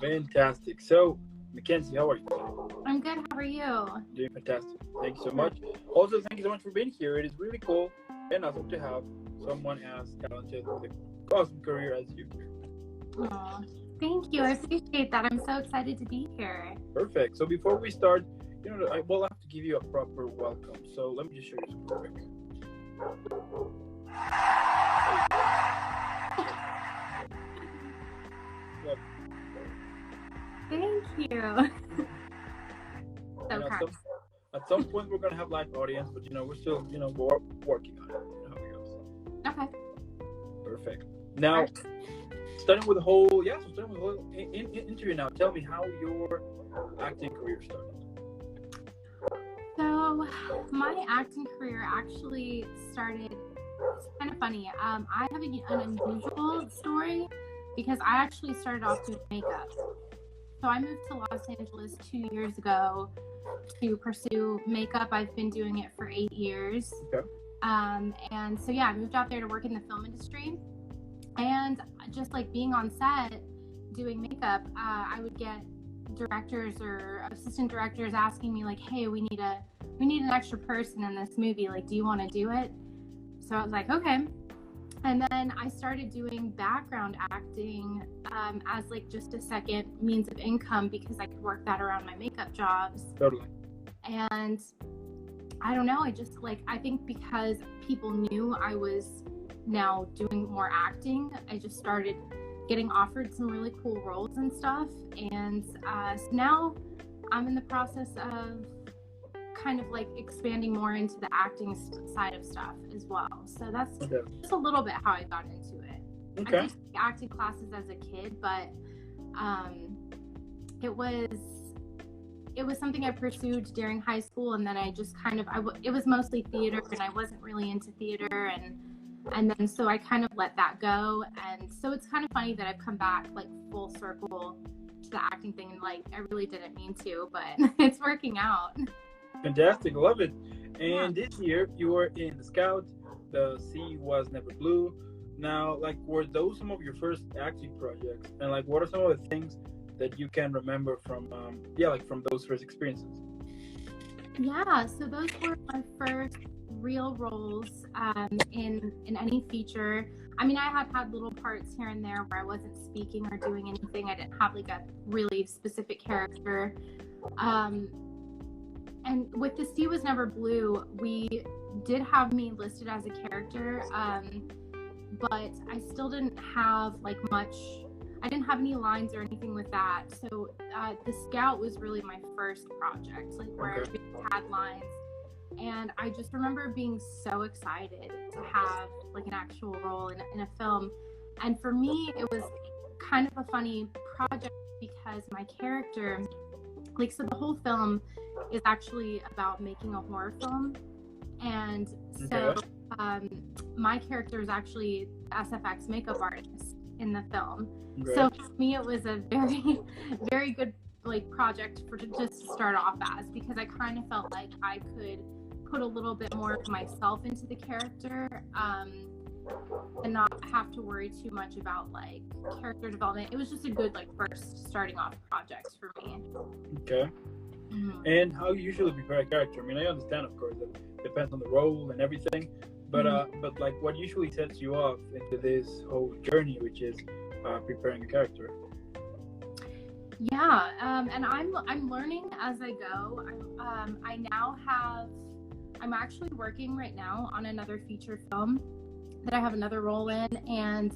Fantastic. So, Mckenzie, how are you today? I'm good. How are you? Doing fantastic. Thank you so much. Also, thank you so much for being here. It is really cool and awesome to have someone as talented with an awesome career as you do. Aw, thank you. I appreciate that. I'm so excited to be here. Perfect. So, before we start, I will have to give you a proper welcome. So, let me just show you something quick. Look, Thank you. So kind. at some point, we're going to have live audience, but, we're still, we're working on it. You know how it goes. Okay. Perfect. Now, starting with the whole interview now, tell me how your acting career started. So my acting career actually started, it's kind of funny. I have an unusual story because I actually started off doing makeup. So I moved to Los Angeles 2 years ago to pursue makeup. I've been doing it for 8 years. Okay. And so, I moved out there to work in the film industry. And just like being on set doing makeup, I would get directors or assistant directors asking me like, hey, we need an extra person in this movie. Like, do you want to do it? So I was like, okay. And then I started doing background acting as like just a second means of income because I could work that around my makeup jobs. Totally. And I don't know, I think because people knew I was now doing more acting, I just started getting offered some really cool roles and stuff. And so now I'm in the process of kind of like expanding more into the acting side of stuff as well. So that's just a little bit how I got into it. Okay. I did acting classes as a kid, but it was something I pursued during high school, and then I just kind of it was mostly theater, and I wasn't really into theater, and then so I kind of let that go. And so it's kind of funny that I've come back like full circle to the acting thing, and like I really didn't mean to, but it's working out. Fantastic, love it. And this year you were in the Scout. The Sea Was Never Blue. Now, like, were those some of your first acting projects? And like, what are some of the things that you can remember from from those first experiences? Yeah, so those were my first real roles in any feature. I mean, I had little parts here and there where I wasn't speaking or doing anything. I didn't have like a really specific character. And with The Sea Was Never Blue, we did have me listed as a character, but I still didn't have like much. I didn't have any lines or anything with that. So The Scout was really my first project, like where I really had lines. And I just remember being so excited to have like an actual role in a film. And for me, it was kind of a funny project because my character, like, so the whole film is actually about making a horror film. And so my character is actually SFX makeup artist in the film. Great. So for me, it was a very, very good like project just to start off as, because I kind of felt like I could put a little bit more of myself into the character and not have to worry too much about like character development. It was just a good like first starting off project for me. Okay. Mm-hmm. And how you usually prepare a character? I mean, I understand, of course, that it depends on the role and everything, but but like, what usually sets you off into this whole journey, which is preparing a character? Yeah, and I'm learning as I go. I'm actually working right now on another feature film that I have another role in, and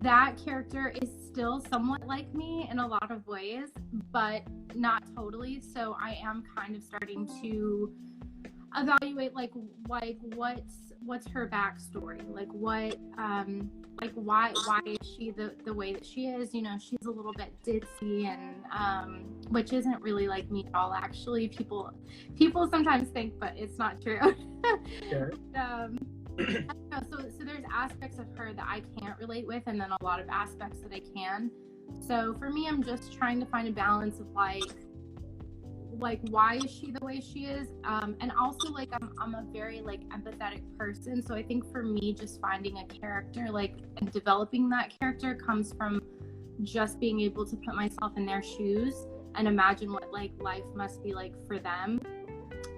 that character is still somewhat like me in a lot of ways, but not totally. So I am kind of starting to evaluate like what's her backstory, like why is she the way that she is. You know, she's a little bit ditzy, and which isn't really like me at all, actually. People sometimes think, but it's not true. Okay. So there's aspects of her that I can't relate with, and then a lot of aspects that I can. So for me, I'm just trying to find a balance of like why is she the way she is, and also like I'm a very like empathetic person. So I think for me, just finding a character like and developing that character comes from just being able to put myself in their shoes and imagine what like life must be like for them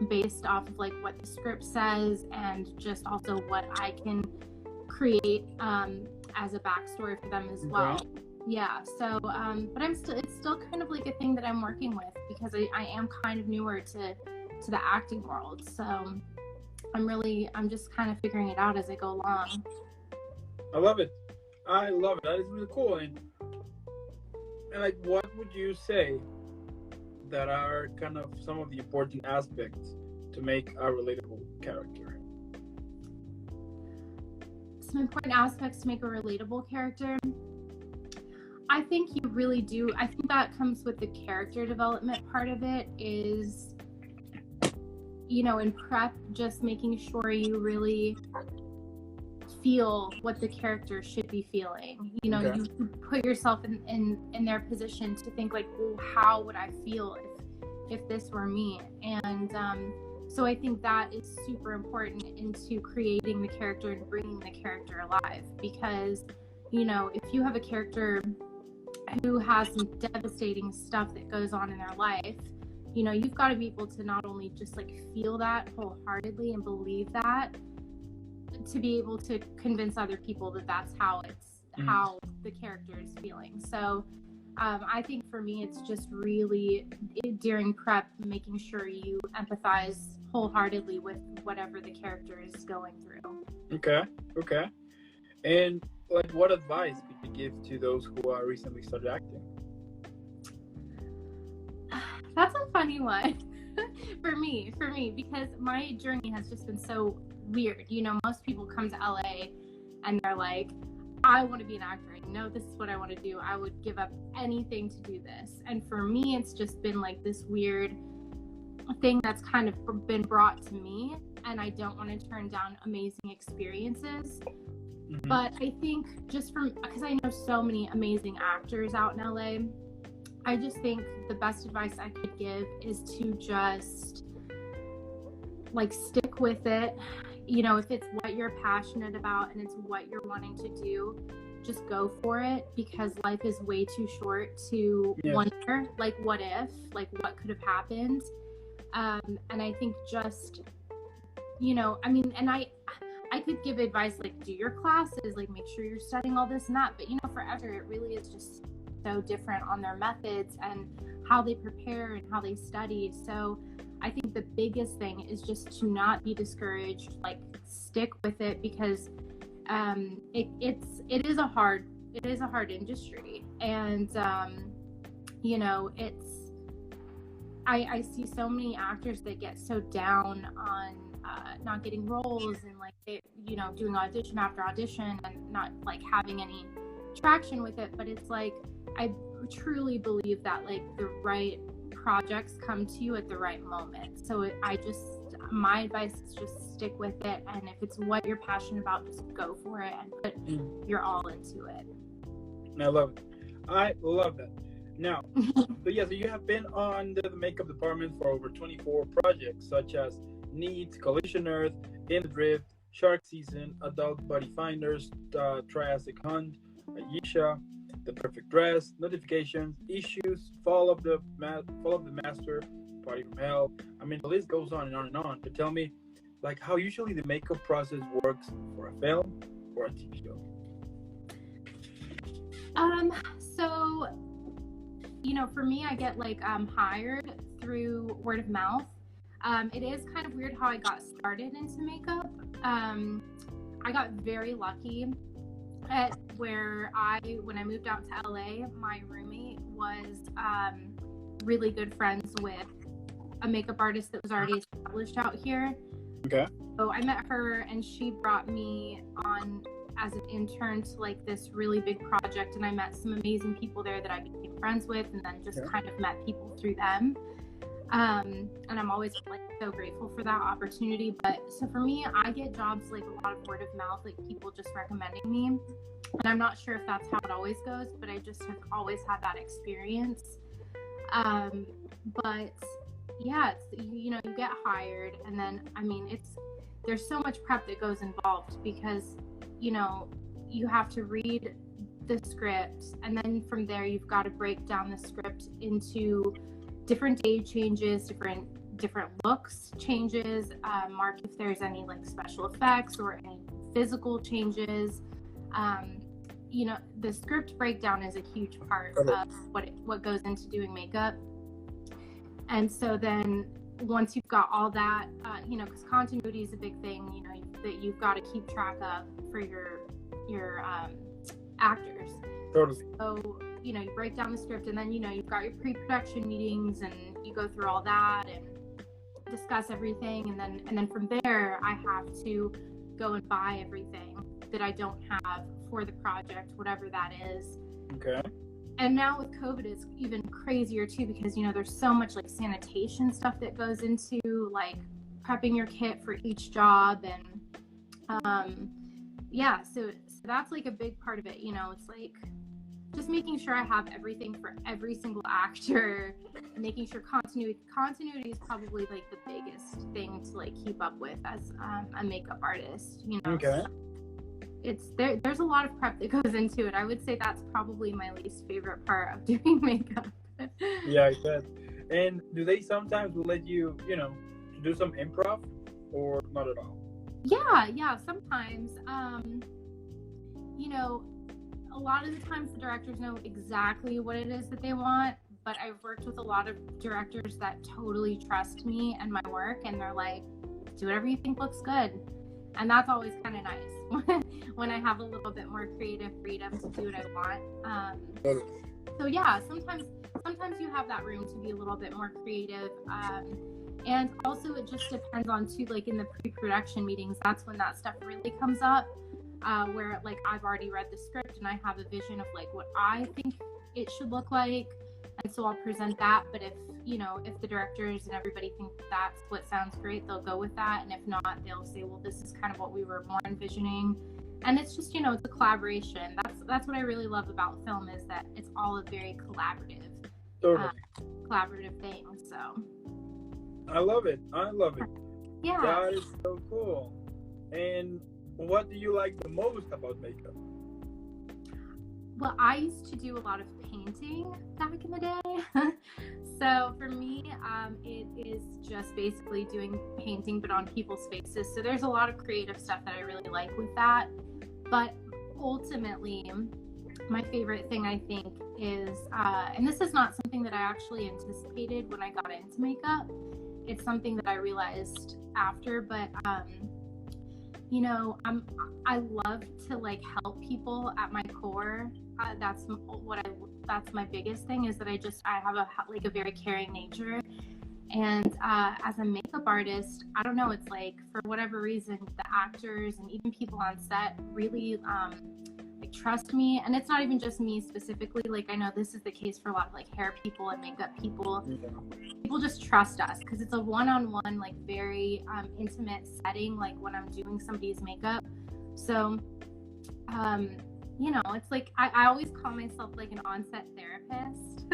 based off of like what the script says, and just also what I can create as a backstory for them as well. Yeah, so but it's still kind of like a thing that I'm working with, because I am kind of newer to the acting world, so I'm just kind of figuring it out as I go along. I love it. That is really cool. And like, what would you say that are kind of some of the important aspects to make a relatable character? Some important aspects to make a relatable character. I think you really do. I think that comes with the character development part of it, is, you know, in prep, just making sure you really feel what the character should be feeling. You know, you put yourself in their position to think like, well, how would I feel if this were me? And so I think that is super important into creating the character and bringing the character alive, because, you know, if you have a character who has some devastating stuff that goes on in their life, you know, you've got to be able to not only just like feel that wholeheartedly and believe that, to be able to convince other people that that's how how the character is feeling. So I think for me, it's just really during prep, making sure you empathize wholeheartedly with whatever the character is going through. Okay. And like, what advice could you give to those who are recently started acting? That's a funny one for me, because my journey has just been so weird. You know, most people come to LA and they're like, I want to be an actor. I know this is what I want to do. I would give up anything to do this. And for me, it's just been like this weird thing that's kind of been brought to me, and I don't want to turn down amazing experiences. But I think just because I know so many amazing actors out in LA, I just think the best advice I could give is to just like stick with it. You know, if it's what you're passionate about and it's what you're wanting to do, just go for it, because life is way too short to wonder, like, what if, like, what could have happened. And I think just, you know, I mean, and I could give advice like, do your classes, like, make sure you're studying all this and that, but, you know, for everyone, it really is just so different on their methods and how they prepare and how they study. So I think the biggest thing is just to not be discouraged, like, stick with it, because it is a hard industry. And you know, I see so many actors that get so down on not getting roles, and like they, you know, doing audition after audition and not like having any traction with it. But it's like, I truly believe that like the right projects come to you at the right moment. So my advice is just stick with it, and if it's what you're passionate about, just go for it and put your all into it. I love that. Now, so you have been on the makeup department for over 24 projects, such as Neat, Collision Earth, In the Drift, Shark Season, Adult Body Finders, Triassic Hunt, Ayesha, The Perfect Dress, Notifications, Issues, Fall of the Master, Party from Hell. I mean, the list goes on and on and on. But tell me, like, how usually the makeup process works for a film or a TV show? So, you know, for me, I get like hired through word of mouth. It is kind of weird how I got started into makeup. I got very lucky at where when I moved out to LA, my roommate was really good friends with a makeup artist that was already established out here. Okay. So I met her, and she brought me on as an intern to like this really big project, and I met some amazing people there that I became friends with, and then just kind of met people through them. And I'm always like so grateful for that opportunity. But so for me, I get jobs like a lot of word of mouth, like people just recommending me. And I'm not sure if that's how it always goes, but I just have always had that experience. But yeah, you know, you get hired, and then, I mean, there's so much prep that goes involved, because, you know, you have to read the script, and then from there you've got to break down the script into different day changes, different looks changes, mark if there's any like special effects or any physical changes. You know, the script breakdown is a huge part of what goes into doing makeup. And so then once you've got all that, you know, because continuity is a big thing, you know, that you've got to keep track of for your actors. Totally. So, you know, you break down the script, and then, you know, you've got your pre-production meetings, and you go through all that and discuss everything, and then from there I have to go and buy everything that I don't have for the project, whatever that is. Okay. And now with COVID, it's even crazier too, because, you know, there's so much like sanitation stuff that goes into like prepping your kit for each job. And yeah, so that's like a big part of it. You know, it's like just making sure I have everything for every single actor, and making sure continuity is probably like the biggest thing to like keep up with as a makeup artist, you know. Okay. So it's there's a lot of prep that goes into it. I would say that's probably my least favorite part of doing makeup. Yeah, I said. And do they sometimes will let you, you know, to do some improv, or not at all? Yeah, sometimes. You know, a lot of the times the directors know exactly what it is that they want, but I've worked with a lot of directors that totally trust me and my work, and they're like, do whatever you think looks good. And that's always kind of nice when I have a little bit more creative freedom to do what I want. So yeah, sometimes you have that room to be a little bit more creative. And also it just depends on too, like in the pre-production meetings, that's when that stuff really comes up, where like I've already read the script and I have a vision of like what I think it should look like. And so I'll present that. But if, you know, if the directors and everybody think that's what sounds great, they'll go with that. And if not, they'll say, well, this is kind of what we were more envisioning. And it's just, you know, it's a collaboration. That's what I really love about film, is that it's all a very collaborative thing. So I love it. Yeah. That is so cool. And what do you like the most about makeup? Well, I used to do a lot of painting back in the day. So for me, it is just basically doing painting, but on people's faces. So there's a lot of creative stuff that I really like with that. But ultimately, my favorite thing, I think, is, and this is not something that I actually anticipated when I got into makeup. It's something that I realized after, but you know, I love to like help people at my core. That's my biggest thing, is that I have a very caring nature. And as a makeup artist, I don't know, it's like for whatever reason, the actors and even people on set really like trust me. And it's not even just me specifically. Like I know this is the case for a lot of like hair people and makeup people. Yeah. People just trust us because it's a one-on-one, like very intimate setting, like when I'm doing somebody's makeup. So you know, it's like I always call myself like an on-set therapist.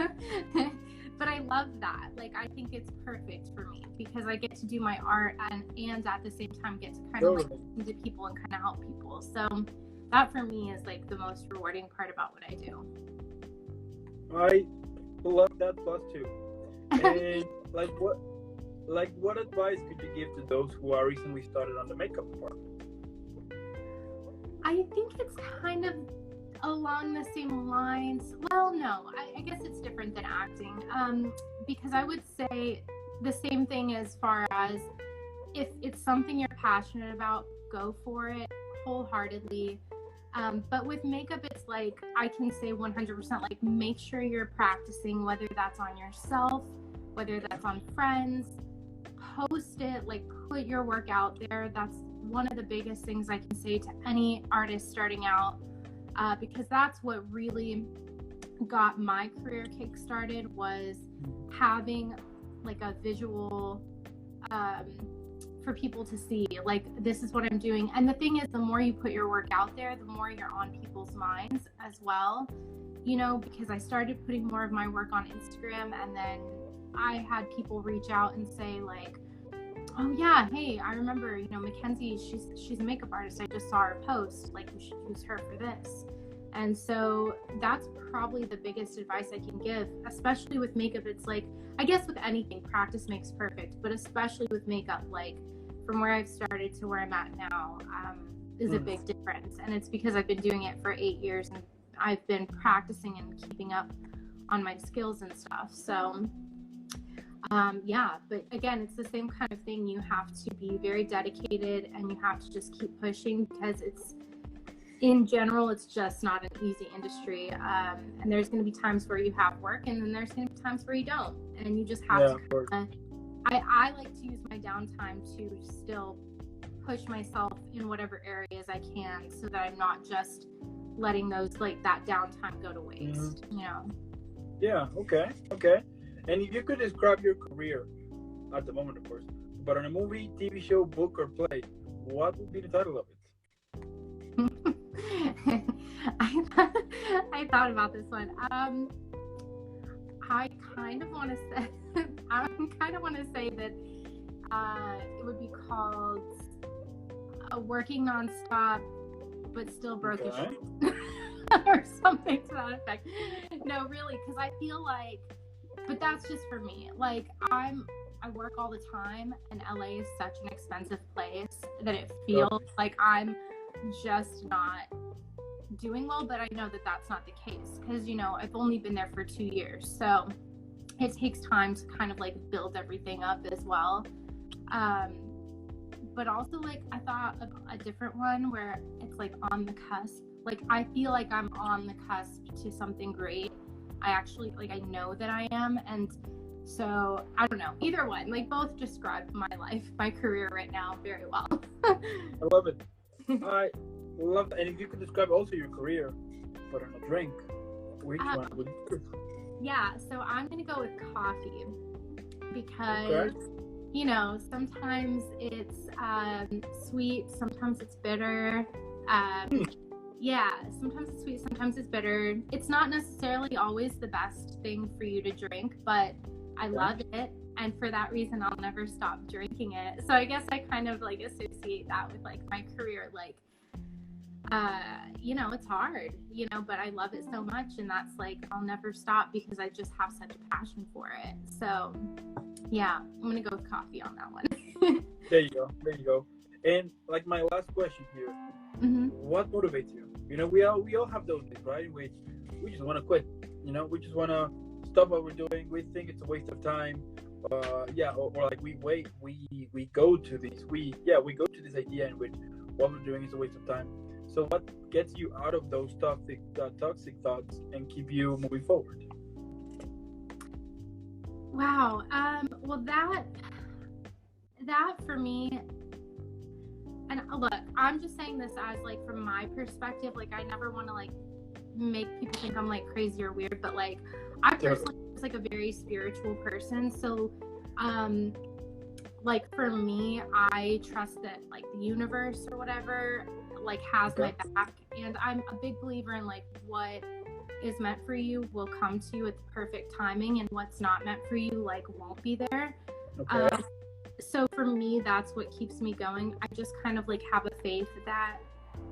But I love that. Like I think it's perfect for me because I get to do my art and at the same time get to kind of like listen to people and kind of help people. So that for me is like the most rewarding part about what I do. I love that plus too. And what advice could you give to those who are recently started on the makeup department? I think it's kind of along the same lines. Well, no, I guess it's different than acting, because I would say the same thing as far as if it's something you're passionate about, go for it wholeheartedly. But with makeup, it's like I can say 100%, like make sure you're practicing, whether that's on yourself, whether that's on friends, post it, like put your work out there. That's one of the biggest things I can say to any artist starting out, because that's what really got my career kick-started, was having like a visual for people to see, like this is what I'm doing. And the thing is, the more you put your work out there, the more you're on people's minds as well, you know, because I started putting more of my work on Instagram, and then I had people reach out and say like, oh yeah, hey, I remember, you know, Mckenzie, she's a makeup artist. I just saw her post, like you should use her for this. And so that's probably the biggest advice I can give, especially with makeup. It's like, I guess with anything, practice makes perfect, but especially with makeup, like from where I've started to where I'm at now, is a big difference. And it's because I've been doing it for 8 years and I've been practicing and keeping up on my skills and stuff. So yeah, but again, it's the same kind of thing. You have to be very dedicated and you have to just keep pushing, because in general, it's just not an easy industry. And there's going to be times where you have work, and then there's going to be times where you don't. And you just have to I like to use my downtime to still push myself in whatever areas I can, so that I'm not just letting those, like, that downtime go to waste, you know? Yeah, okay. And if you could describe your career at the moment, of course, but on a movie, TV show, book, or play, what would be the title of it? I thought about this one. I kind of want to say that it would be called Working Nonstop but Still Broke as Shit, or something to that effect. No, really, because I feel like, but that's just for me. Like, I work all the time, and LA is such an expensive place that it feels like I'm just not doing well, but I know that that's not the case, because, you know, I've only been there for 2 years, so it takes time to kind of like build everything up as well. But also, like, I thought of a different one where it's like on the cusp. Like, I feel like I'm on the cusp to something great. I actually, like, I know that I am. And so I don't know, either one, like, both describe my life, my career right now very well. I love it. I love that. And if you could describe also your career, but on a drink, which one would you choose? Yeah, so I'm gonna go with coffee, because you know, sometimes it's sweet, sometimes it's bitter. Yeah, sometimes it's sweet, sometimes it's bitter. It's not necessarily always the best thing for you to drink, but I love it, and for that reason I'll never stop drinking it. So I guess I kind of like associate that with like my career. Like, you know, it's hard, you know, but I love it so much, and that's like, I'll never stop because I just have such a passion for it. So yeah, I'm gonna go with coffee on that one. There you go. And like my last question here, what motivates you? You know, we all have those days, right? In which we just want to quit. You know, we just want to stop what we're doing. We think it's a waste of time. Or like we go to this idea in which what we're doing is a waste of time. So what gets you out of those toxic thoughts and keep you moving forward? Wow. Well, that for me, and look, I'm just saying this as like from my perspective. Like, I never want to like make people think I'm like crazy or weird, but like I personally was like a very spiritual person. So, like for me, I trust that like the universe or whatever like has my back, and I'm a big believer in like what is meant for you will come to you at the perfect timing, and what's not meant for you like won't be there. So for me, that's what keeps me going. I just kind of like have a faith that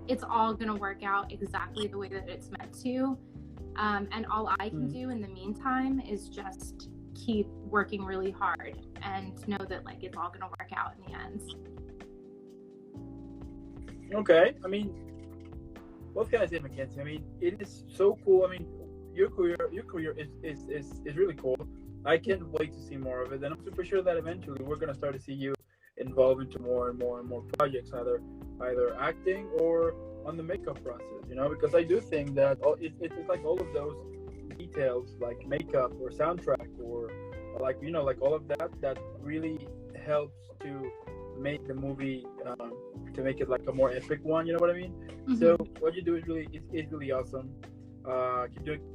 it's all gonna work out exactly the way that it's meant to, and all I can do in the meantime is just keep working really hard and know that like it's all gonna work out in the end. Okay, I mean, what can I say, Mckenzie? I mean, it is so cool. I mean, your career is really cool. I can't wait to see more of it, and I'm super sure that eventually we're gonna start to see you involved into more and more projects, either acting or on the makeup process. You know, because I do think that it's like all of those details, like makeup or soundtrack or like, you know, like all of that really helps to make the movie to make it like a more epic one. You know what I mean? So what you do is really awesome.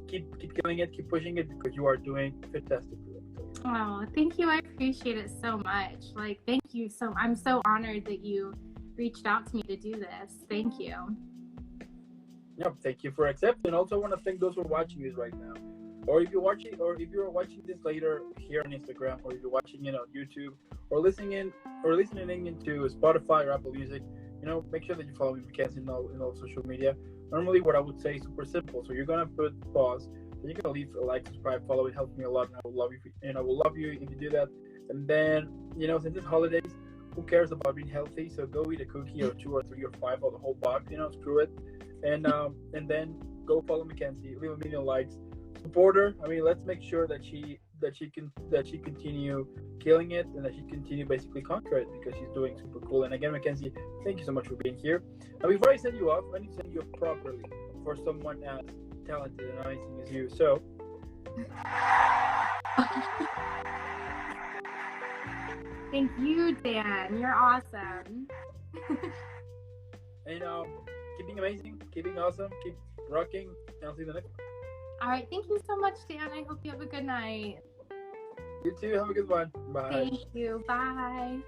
Keep killing it, keep pushing it, because you are doing fantastic. Oh, thank you. I appreciate it so much. Like, thank you. I'm so honored that you reached out to me to do this. Thank you. Yeah, thank you for accepting. Also, I want to thank those who are watching this right now, or if you're watching this later here on Instagram, or if you're watching it on YouTube, or listening into Spotify or Apple Music. make sure that you follow me, Mckenzie, in all social media. Normally, what I would say is super simple. So you're gonna put pause, then you're gonna leave a like, subscribe, follow. It helps me a lot, and I will love you. I will love you if you do that. And then, since it's holidays, who cares about being healthy? So go eat a cookie or two or three or five or the whole box. Screw it. And then go follow Mckenzie. Leave a million likes. Support her. I mean, let's make sure that she continue killing it and that she continue basically conquer it because she's doing super cool. And again, Mckenzie, thank you so much for being here. Now, before I send you off, I need to send you off properly for someone as talented and amazing as you. So. Thank you, Dan. You're awesome. And keep being amazing, keep being awesome, keep rocking, and I'll see you in the next one. All right. Thank you so much, Dan. I hope you have a good night. You too. Have a good one. Bye. Thank you. Bye.